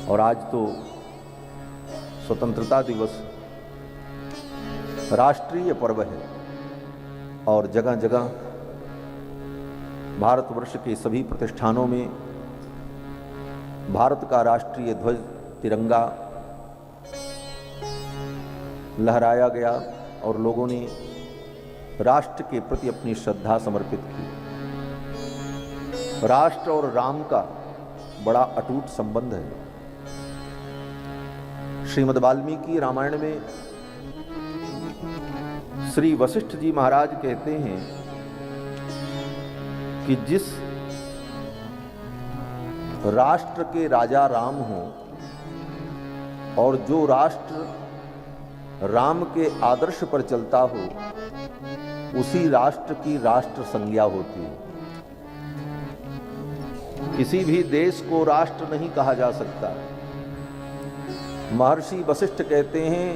और आज तो स्वतंत्रता दिवस राष्ट्रीय पर्व है और जगह जगह भारतवर्ष के सभी प्रतिष्ठानों में भारत का राष्ट्रीय ध्वज तिरंगा लहराया गया और लोगों ने राष्ट्र के प्रति अपनी श्रद्धा समर्पित की। राष्ट्र और राम का बड़ा अटूट संबंध है। श्रीमद् वाल्मीकि रामायण में श्री वशिष्ठ जी महाराज कहते हैं कि जिस राष्ट्र के राजा राम हो और जो राष्ट्र राम के आदर्श पर चलता हो उसी राष्ट्र की राष्ट्र संज्ञा होती है। किसी भी देश को राष्ट्र नहीं कहा जा सकता। महर्षि वशिष्ठ कहते हैं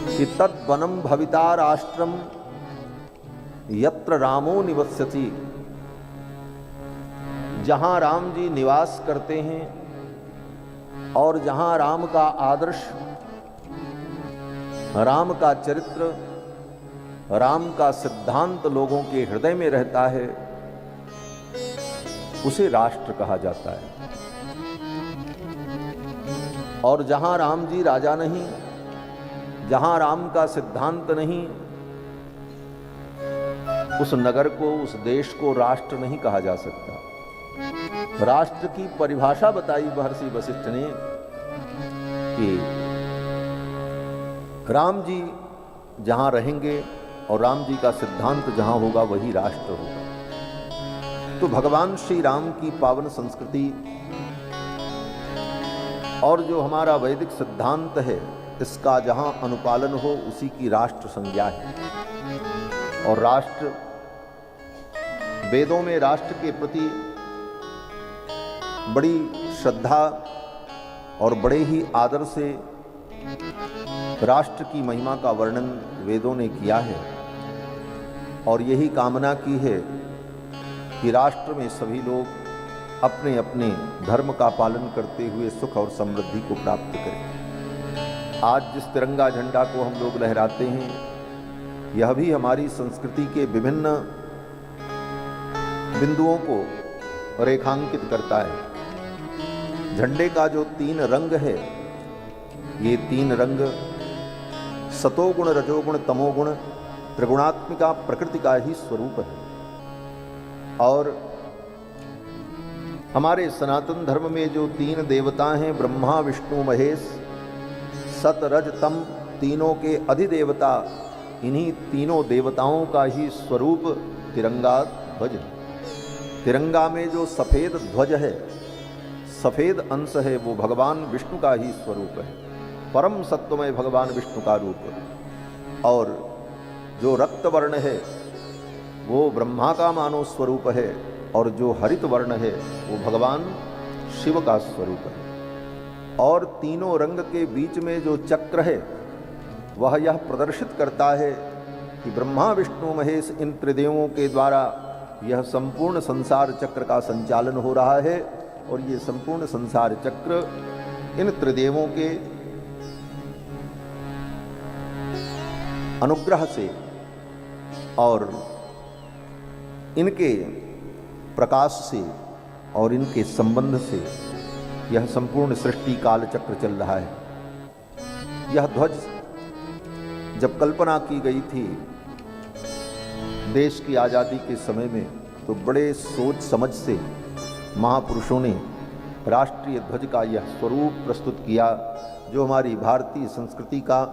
कि तत् वनम भविता राष्ट्रम यत्र रामो निवस्यति। जहां राम जी निवास करते हैं और जहां राम का आदर्श, राम का चरित्र, राम का सिद्धांत लोगों के हृदय में रहता है उसे राष्ट्र कहा जाता है। और जहां राम जी राजा नहीं, जहां राम का सिद्धांत नहीं, उस नगर को, उस देश को राष्ट्र नहीं कहा जा सकता। राष्ट्र की परिभाषा बताई महर्षि वशिष्ठ ने कि राम जी जहां रहेंगे और राम जी का सिद्धांत जहां होगा वही राष्ट्र होगा। तो भगवान श्री राम की पावन संस्कृति और जो हमारा वैदिक सिद्धांत है इसका जहां अनुपालन हो उसी की राष्ट्र संज्ञा है। और राष्ट्र, वेदों में राष्ट्र के प्रति बड़ी श्रद्धा और बड़े ही आदर से राष्ट्र की महिमा का वर्णन वेदों ने किया है और यही कामना की है कि राष्ट्र में सभी लोग अपने अपने धर्म का पालन करते हुए सुख और समृद्धि को प्राप्त करें। आज जिस तिरंगा झंडा को हम लोग लहराते हैं यह भी हमारी संस्कृति के विभिन्न बिंदुओं को रेखांकित करता है। झंडे का जो 3 रंग है, ये 3 रंग सतोगुण, रजोगुण, तमोगुण, त्रिगुणात्मिका प्रकृति का ही स्वरूप है। और हमारे सनातन धर्म में जो 3 देवता हैं, ब्रह्मा, विष्णु, महेश, सत, रज, तम, तीनों के अधिदेवता, इन्हीं तीनों देवताओं का ही स्वरूप तिरंगा ध्वज है। तिरंगा में जो सफेद ध्वज है, सफेद अंश है, वो भगवान विष्णु का ही स्वरूप है, परम सत्वमय भगवान विष्णु का रूप। और जो रक्त वर्ण है वो ब्रह्मा का मानव स्वरूप है और जो हरित वर्ण है वो भगवान शिव का स्वरूप है। और तीनों रंग के बीच में जो चक्र है वह यह प्रदर्शित करता है कि ब्रह्मा, विष्णु, महेश इन त्रिदेवों के द्वारा यह संपूर्ण संसार चक्र का संचालन हो रहा है। और ये संपूर्ण संसार चक्र इन त्रिदेवों के अनुग्रह से और इनके प्रकाश से और इनके संबंध से यह संपूर्ण सृष्टि काल चक्र चल रहा है। यह ध्वज जब कल्पना की गई थी देश की आज़ादी के समय में तो बड़े सोच समझ से महापुरुषों ने राष्ट्रीय ध्वज का यह स्वरूप प्रस्तुत किया जो हमारी भारतीय संस्कृति का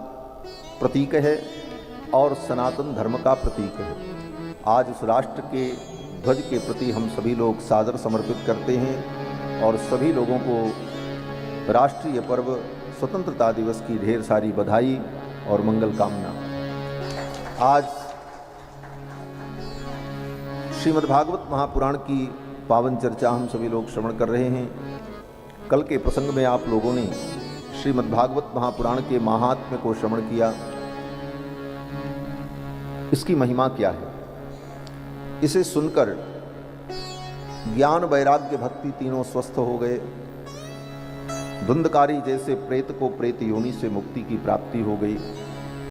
प्रतीक है और सनातन धर्म का प्रतीक है। आज उस राष्ट्र के ध्वज के प्रति हम सभी लोग सादर समर्पित करते हैं और सभी लोगों को राष्ट्रीय पर्व स्वतंत्रता दिवस की ढेर सारी बधाई और मंगल कामना। आज श्रीमद् भागवत महापुराण की पावन चर्चा हम सभी लोग श्रवण कर रहे हैं। कल के प्रसंग में आप लोगों ने श्रीमद् भागवत महापुराण के महात्म्य को श्रवण किया। इसकी महिमा क्या है, इसे सुनकर ज्ञान वैराग्य भक्ति तीनों स्वस्थ हो गए। धुंधकारी जैसे प्रेत को प्रेत योनि से मुक्ति की प्राप्ति हो गई।